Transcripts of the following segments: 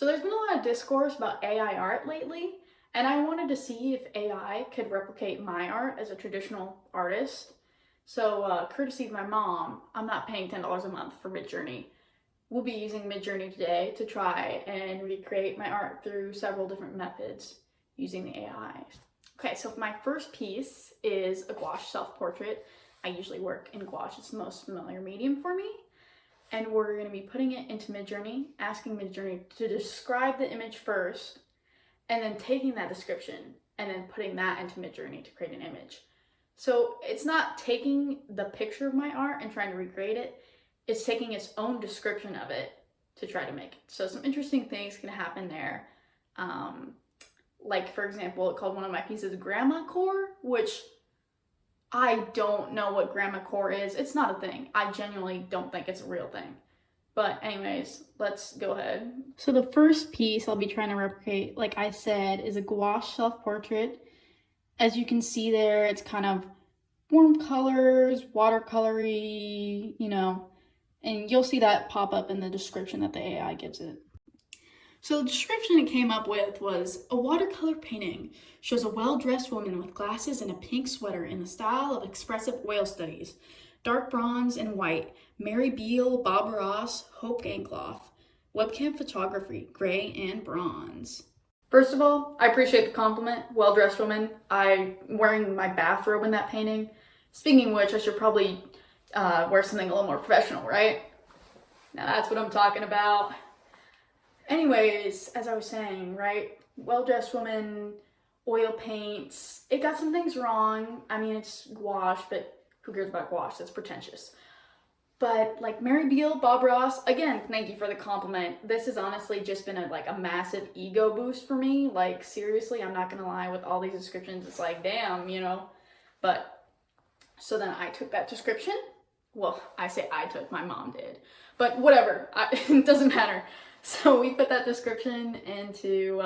So there's been a lot of discourse about AI art lately, and I wanted to see if AI could replicate my art as a traditional artist. So, courtesy of my mom, I'm not paying $10 a month for Midjourney. We'll be using Midjourney today to try and recreate my art through several different methods using the AI. Okay, so my first piece is a gouache self-portrait. I usually work in gouache, it's the most familiar medium for me. And we're going to be putting it into Midjourney, asking Midjourney to describe the image first, and then taking that description and then putting that into Midjourney to create an image. So it's not taking the picture of my art and trying to recreate it, it's taking its own description of it to try to make it. So some interesting things can happen there. Like for example, it called one of my pieces Grandma Core, which I don't know what grandma core is. It's not a thing. I genuinely don't think it's a real thing. But anyways, let's go ahead. So the first piece I'll be trying to replicate, like I said, is a gouache self-portrait. As you can see there, it's kind of warm colors, watercolory, and you'll see that pop up in the description that the AI gives it. So the description it came up with was, a watercolor painting shows a well-dressed woman with glasses and a pink sweater in the style of expressive oil studies. Dark bronze and white, Mary Beale, Bob Ross, Hope Gankloff. Webcam photography, gray and bronze. First of all, I appreciate the compliment, well-dressed woman. I'm wearing my bathrobe in that painting. Speaking of which, I should probably wear something a little more professional, right? Now that's what I'm talking about. Anyways, as I was saying, right, well-dressed woman, oil paints. It got some things wrong. I mean, it's gouache, but who cares about gouache? That's pretentious. But like Mary Beale, Bob Ross, again, thank you for the compliment. This has honestly just been a massive ego boost for me. Like seriously, I'm not gonna lie, with all these descriptions, it's like, damn, But so then I took that description. Well, I say I took, my mom did. But whatever, it doesn't matter. So we put that description into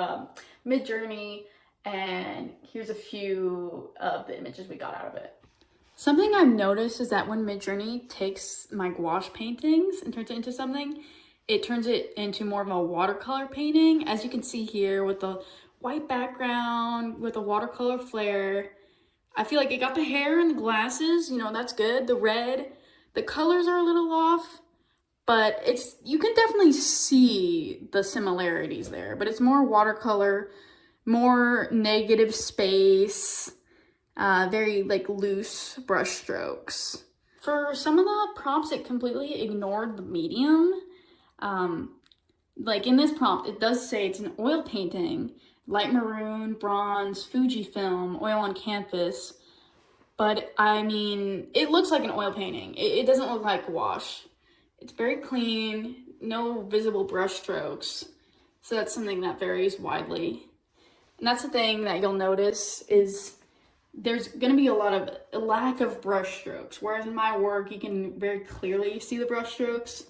Midjourney, and here's a few of the images we got out of it. Something I've noticed is that when Midjourney takes my gouache paintings and turns it into something, it turns it into more of a watercolor painting. As you can see here with the white background, with a watercolor flare. I feel like it got the hair and the glasses, that's good. The red, the colors are a little off. But you can definitely see the similarities there, but it's more watercolor, more negative space, very loose brush strokes. For some of the prompts, it completely ignored the medium. Like in this prompt, it does say it's an oil painting, light maroon, bronze, Fujifilm, oil on canvas. But I mean, it looks like an oil painting. It doesn't look like gouache. It's very clean, no visible brush strokes. So that's something that varies widely. And that's the thing that you'll notice is there's gonna be a lack of brush strokes. Whereas in my work, you can very clearly see the brush strokes.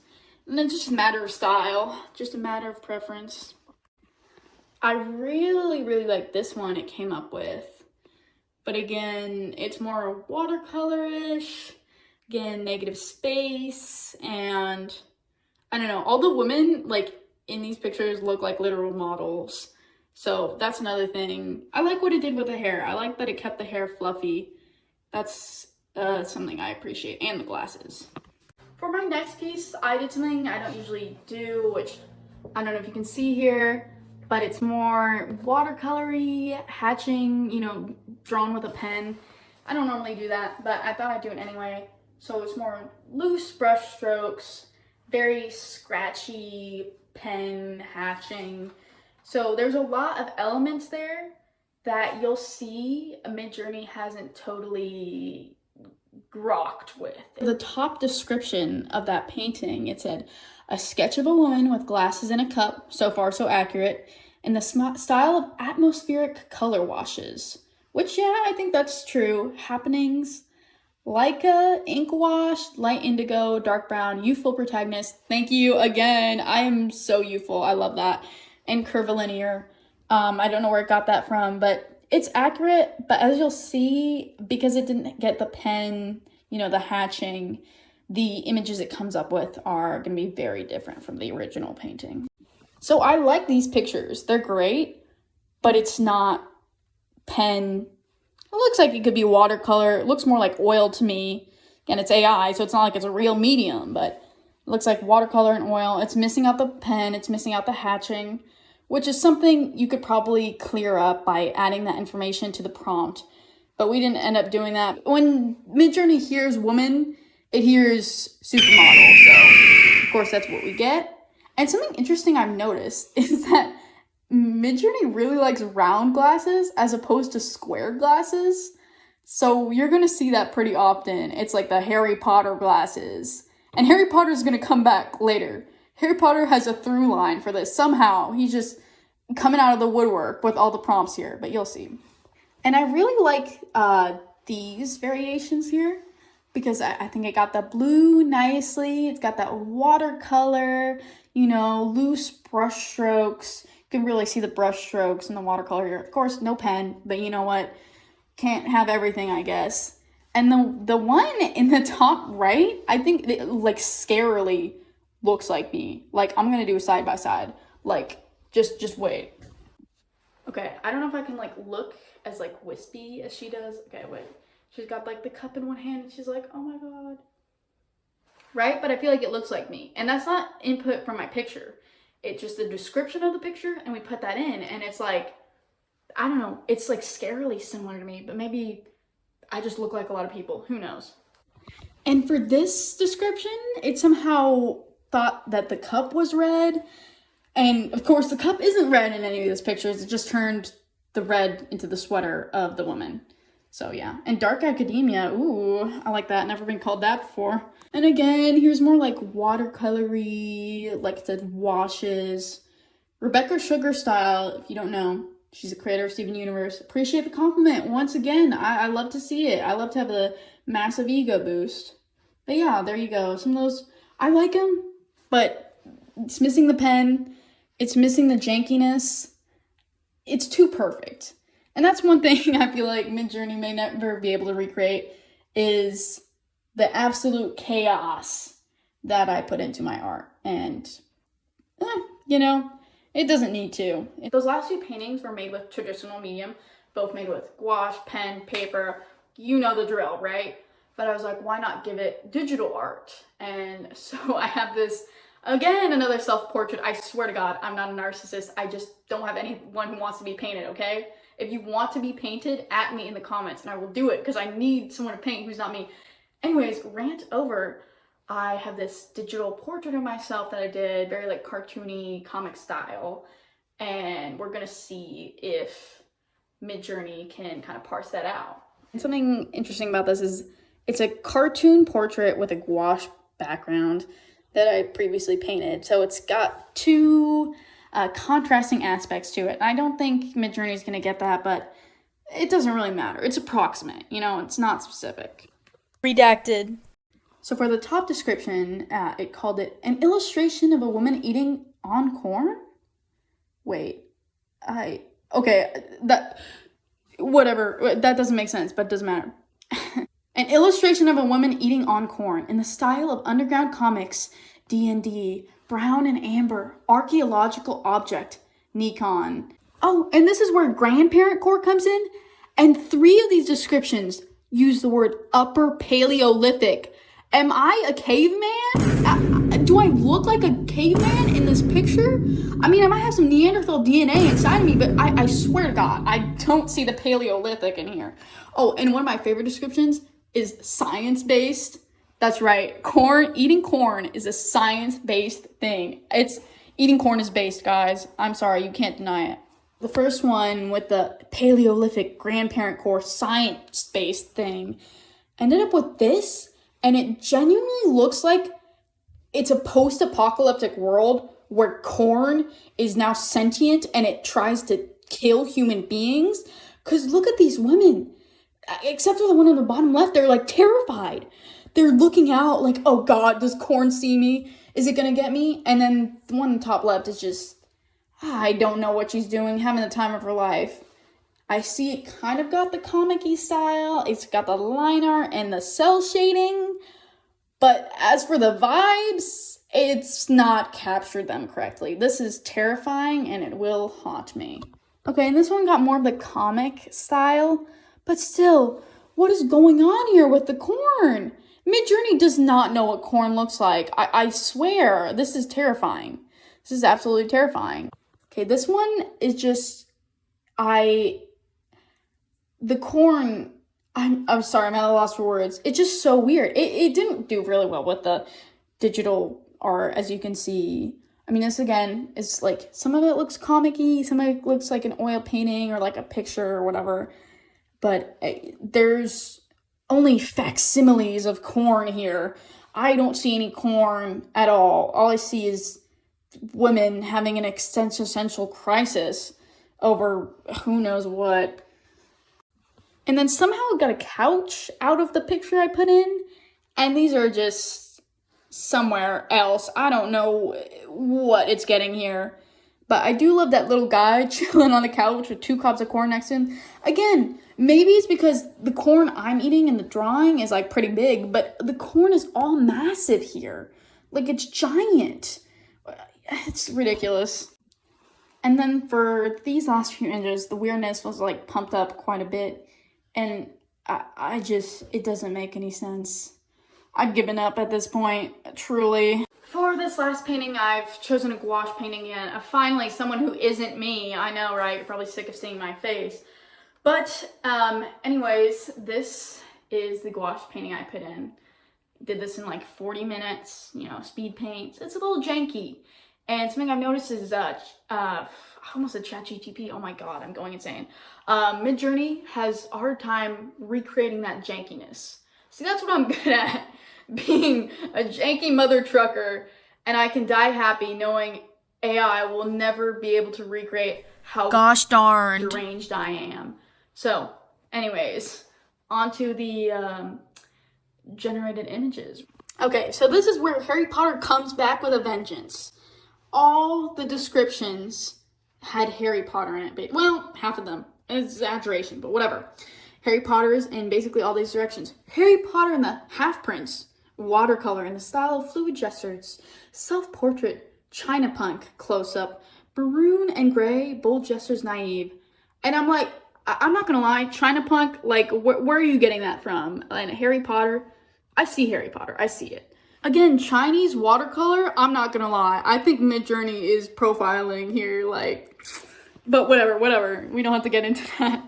And it's just a matter of style, just a matter of preference. I really, really like this one it came up with. But again, it's more watercolor-ish. Again, negative space, and I don't know, all the women in these pictures look like literal models. So that's another thing. I like what it did with the hair. I like that it kept the hair fluffy. That's something I appreciate, and the glasses. For my next piece, I did something I don't usually do, which I don't know if you can see here, but it's more watercolory, hatching, drawn with a pen. I don't normally do that, but I thought I'd do it anyway. So it's more loose brush strokes, very scratchy pen hatching. So there's a lot of elements there that you'll see Midjourney hasn't totally grokked with. The top description of that painting, it said, a sketch of a woman with glasses and a cup, so far so accurate, in the style of atmospheric color washes. Which, yeah, I think that's true. Happenings. Leica, ink wash, light indigo, dark brown, youthful protagonist. Thank you again. I am so youthful. I love that. And curvilinear. I don't know where it got that from, but it's accurate. But as you'll see, because it didn't get the pen, the hatching, the images it comes up with are going to be very different from the original painting. So I like these pictures. They're great, but it's not pen. It looks like it could be watercolor. It looks more like oil to me. Again, it's AI, so it's not like it's a real medium, but it looks like watercolor and oil. It's missing out the pen. It's missing out the hatching, which is something you could probably clear up by adding that information to the prompt. But we didn't end up doing that. When Midjourney hears woman, it hears supermodel. So, of course, that's what we get. And something interesting I've noticed is that Midjourney really likes round glasses as opposed to square glasses. So you're going to see that pretty often. It's like the Harry Potter glasses. And Harry Potter is going to come back later. Harry Potter has a through line for this. Somehow, he's just coming out of the woodwork with all the prompts here, but you'll see. And I really like these variations here because I think it got the blue nicely. It's got that watercolor, loose brush strokes. You can really see the brush strokes in the watercolor here. Of course, no pen, but you know what? Can't have everything, I guess. And the one in the top right, I think it, like scarily looks like me. Like, I'm gonna do a side by side. Like, just wait. Okay, I don't know if I can like look as like wispy as she does. Okay, wait. She's got like the cup in one hand and she's like, oh my god. Right? But I feel like it looks like me. And that's not input from my picture. It's just the description of the picture and we put that in and it's like, I don't know, it's like scarily similar to me, but maybe I just look like a lot of people. Who knows? And for this description, it somehow thought that the cup was red. And of course, the cup isn't red in any of these pictures. It just turned the red into the sweater of the woman. So yeah. And dark academia. Ooh, I like that. Never been called that before. And again, here's more like watercolory, like it said washes. Rebecca Sugar style, if you don't know. She's a creator of Steven Universe. Appreciate the compliment. Once again, I love to see it. I love to have a massive ego boost. But yeah, there you go. Some of those, I like them, but it's missing the pen. It's missing the jankiness. It's too perfect. And that's one thing I feel like Midjourney may never be able to recreate is the absolute chaos that I put into my art. And, it doesn't need to. Those last two paintings were made with traditional medium, both made with gouache, pen, paper. You know the drill, right? But I was like, why not give it digital art? And so I have this, again, another self-portrait. I swear to God, I'm not a narcissist. I just don't have anyone who wants to be painted, okay? If you want to be painted, at me in the comments and I will do it because I need someone to paint who's not me. Anyways, rant over. I have this digital portrait of myself that I did, very like cartoony comic style. And we're gonna see if Midjourney can kind of parse that out. And something interesting about this is it's a cartoon portrait with a gouache background that I previously painted. So it's got two contrasting aspects to it. I don't think Midjourney is gonna get that, but it doesn't really matter. It's approximate, it's not specific. Redacted. So for the top description, it called it an illustration of a woman eating on corn. Wait, whatever, that doesn't make sense, but it doesn't matter. An illustration of a woman eating on corn in the style of underground comics, D&D, brown and amber, archaeological object, Nikon. Oh, and this is where grandparent core comes in. And 3 of these descriptions use the word Upper Paleolithic. Am I a caveman? Do I look like a caveman in this picture? I mean, I might have some Neanderthal DNA inside of me, but I swear to God, I don't see the Paleolithic in here. Oh, and one of my favorite descriptions is science-based. That's right. Eating corn is a science-based thing. Eating corn is based, guys. I'm sorry, you can't deny it. The first one with the Paleolithic grandparent core science-based thing ended up with this, and it genuinely looks like it's a post-apocalyptic world where corn is now sentient and it tries to kill human beings. Because look at these women. Except for the one on the bottom left, they're like terrified. They're looking out like, oh God, does corn see me? Is it gonna get me? And then the one on the top left is just, I don't know what she's doing, having the time of her life. I see it kind of got the comic-y style. It's got the line art and the cell shading. But as for the vibes, it's not captured them correctly. This is terrifying and it will haunt me. Okay, and this one got more of the comic style, but still, what is going on here with the corn? Midjourney does not know what corn looks like. I swear, this is terrifying. This is absolutely terrifying. Okay, this one is just, the corn, I'm sorry, I'm at a loss for words. It's just so weird. It didn't do really well with the digital art, as you can see. I mean, this again is like, some of it looks comic-y, some of it looks like an oil painting or like a picture or whatever. But there's only facsimiles of corn here. I don't see any corn at all. All I see is women having an existential crisis over who knows what. And then somehow I got a couch out of the picture I put in, and these are just somewhere else. I don't know what it's getting here. But I do love that little guy chilling on the couch with 2 cobs of corn next to him. Again, maybe it's because the corn I'm eating in the drawing is like pretty big, but the corn is all massive here. Like, it's giant. It's ridiculous. And then for these last few images, the weirdness was like pumped up quite a bit. And I just, it doesn't make any sense. I've given up at this point, truly. For this last painting, I've chosen a gouache painting again. Finally, someone who isn't me. I know, right? You're probably sick of seeing my face. But, anyways, this is the gouache painting I put in. Did this in like 40 minutes, you know, speed paints. It's a little janky. And something I've noticed is, I almost said ChatGPT. Oh my god, I'm going insane. Midjourney has a hard time recreating that jankiness. See, that's what I'm good at. Being a janky mother trucker, and I can die happy knowing AI will never be able to recreate how gosh darn deranged I am. So, anyways, onto the generated images. Okay, so this is where Harry Potter comes back with a vengeance. All the descriptions had Harry Potter in it. Well, half of them. Exaggeration, but whatever. Harry Potter is in basically all these directions. Harry Potter and the Half-Prince, watercolor in the style of fluid gestures, self-portrait, China punk, close-up, maroon and gray, bold gestures, naive. And I'm like, I'm not gonna lie, China punk, like, where are you getting that from? And Harry Potter, I see Harry Potter, I see it. Again, Chinese watercolor, I'm not gonna lie, I think Midjourney is profiling here, like, but whatever, we don't have to get into that.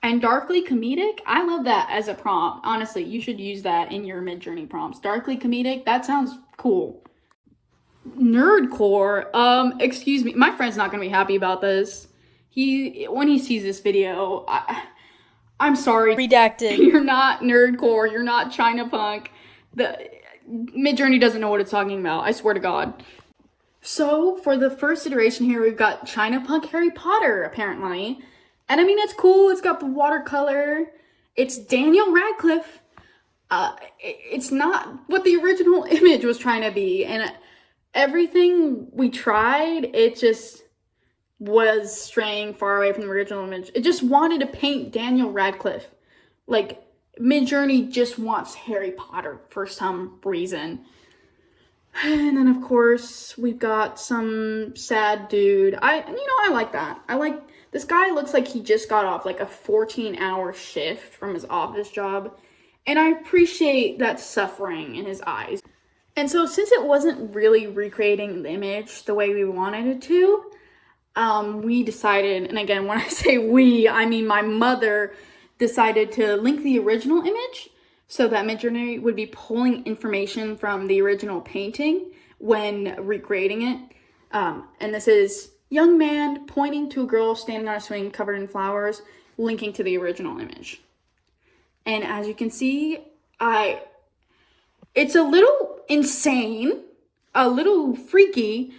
And darkly comedic, I love that as a prompt. Honestly, you should use that in your Midjourney prompts. Darkly comedic, that sounds cool. Nerdcore, excuse me, my friend's not gonna be happy about this. When he sees this video, I'm sorry. Redacted. You're not nerdcore, you're not China punk. The Midjourney doesn't know what it's talking about, I swear to God. So, for the first iteration here, we've got China punk Harry Potter, apparently. And I mean, it's cool, it's got the watercolor, it's Daniel Radcliffe. It's not what the original image was trying to be, and everything we tried, it just was straying far away from the original image. It just wanted to paint Daniel Radcliffe. Like, Midjourney just wants Harry Potter for some reason. And then, of course, we've got some sad dude. I like that. This guy looks like he just got off like a 14-hour shift from his office job. And I appreciate that suffering in his eyes. And so since it wasn't really recreating the image the way we wanted it to, we decided, and again, when I say we, I mean my mother decided to link the original image so that Midjourney would be pulling information from the original painting when recreating it. And this is young man pointing to a girl standing on a swing covered in flowers, linking to the original image. And as you can see, it's a little insane, a little freaky,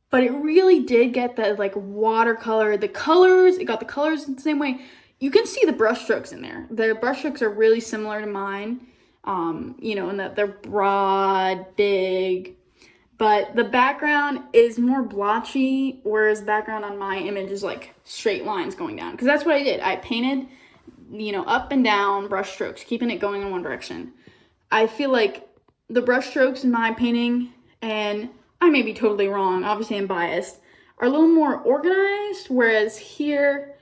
but it really did get the like watercolor, the colors, it got the colors in the same way. You can see the brush strokes in there. The brush strokes are really similar to mine, in that they're broad, big, but the background is more blotchy, whereas the background on my image is like straight lines going down. Because that's what I did. I painted, up and down brush strokes, keeping it going in one direction. I feel like the brush strokes in my painting and I may be totally wrong, obviously I'm biased, are a little more organized, whereas here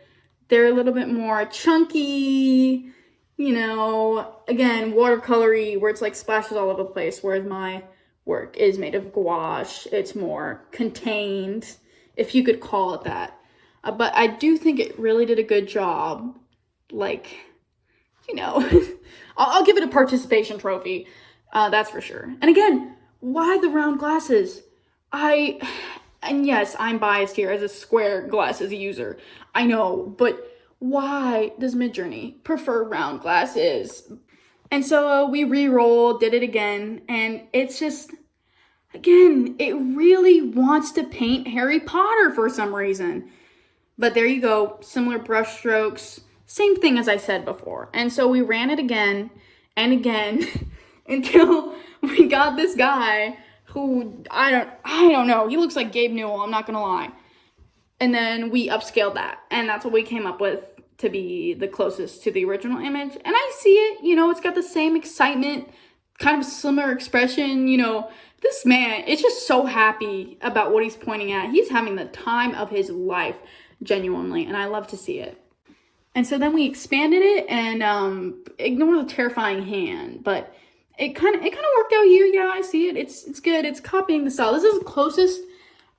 they're a little bit more chunky, you know, again, watercolory, where it's like splashes all over the place, whereas my work is made of gouache. It's more contained, if you could call it that. But I do think it really did a good job. Like, you know, I'll give it a participation trophy. That's for sure. And again, why the round glasses? And yes, I'm biased here as a square glasses user. I know, but why does Midjourney prefer round glasses? And so we re-rolled, did it again, and it's just, again, it really wants to paint Harry Potter for some reason. But there you go, similar brush strokes, same thing as I said before. And so we ran it again and again until we got this guy who, I don't know, he looks like Gabe Newell, I'm not gonna lie. And then we upscaled that, and that's what we came up with to be the closest to the original image. And I see it, you know, it's got the same excitement, kind of similar expression, you know. This man is just so happy about what he's pointing at. He's having the time of his life, genuinely, and I love to see it. And so then we expanded it and ignore the terrifying hand, but it kind of worked out here. Yeah, I see it. It's good. It's copying the style. This is the closest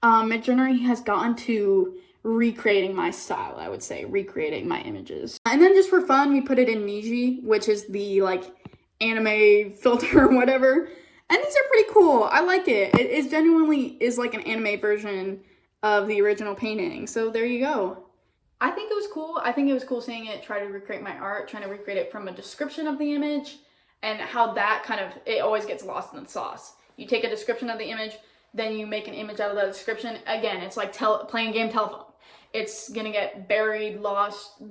Midjourney has gotten to recreating my style, I would say, recreating my images. And then just for fun, we put it in Midjourney, which is the like anime filter or whatever. And these are pretty cool. I like it. It is genuinely is like an anime version of the original painting. So there you go. I think it was cool. I think it was cool seeing it try to recreate my art, trying to recreate it from a description of the image, and how that kind of, it always gets lost in the sauce. You take a description of the image, then you make an image out of that description. Again, it's like playing game telephone. It's gonna get buried, lost.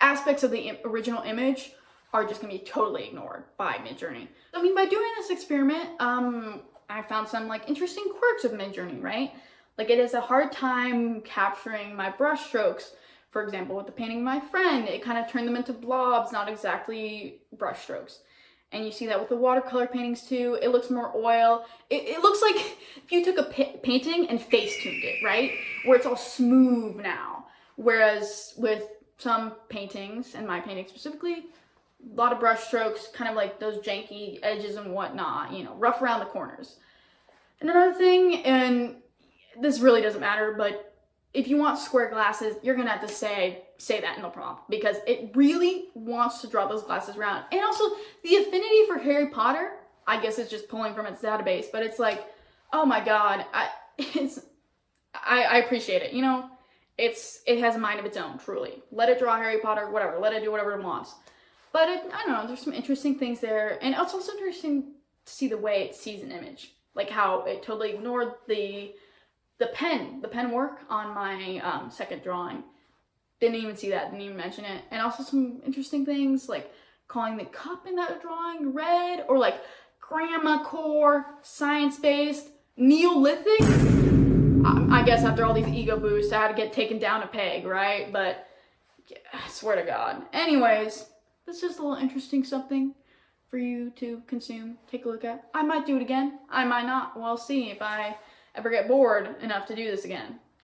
Aspects of the original image are just gonna be totally ignored by Midjourney. I mean, by doing this experiment, I found some like interesting quirks of Midjourney, right? Like it is a hard time capturing my brush strokes. For example, with the painting of my friend, it kind of turned them into blobs, not exactly brush strokes. And you see that with the watercolor paintings too. It looks more oil. It looks like if you took a painting and face-tuned it, right? Where it's all smooth now. Whereas with some paintings, and my painting specifically, a lot of brush strokes, kind of like those janky edges and whatnot, you know, rough around the corners. And another thing, and this really doesn't matter, but if you want square glasses, you're gonna have to say that in the prompt, because it really wants to draw those glasses round. And also the affinity for Harry Potter, I guess it's just pulling from its database, but it's like, oh my god, I appreciate it, you know. It has a mind of its own, truly. Let it draw Harry Potter, whatever, let it do whatever it wants. But I don't know, there's some interesting things there, and it's also interesting to see the way it sees an image, like how it totally ignored the pen work on my second drawing. Didn't even see that, didn't even mention it. And also some interesting things like calling the cup in that drawing red, or like grandma core, science-based, Neolithic. I guess after all these ego boosts, I had to get taken down a peg, right? But yeah, I swear to God. Anyways, this is a little interesting something for you to consume, take a look at. I might do it again, I might not. We'll see if I ever get bored enough to do this again.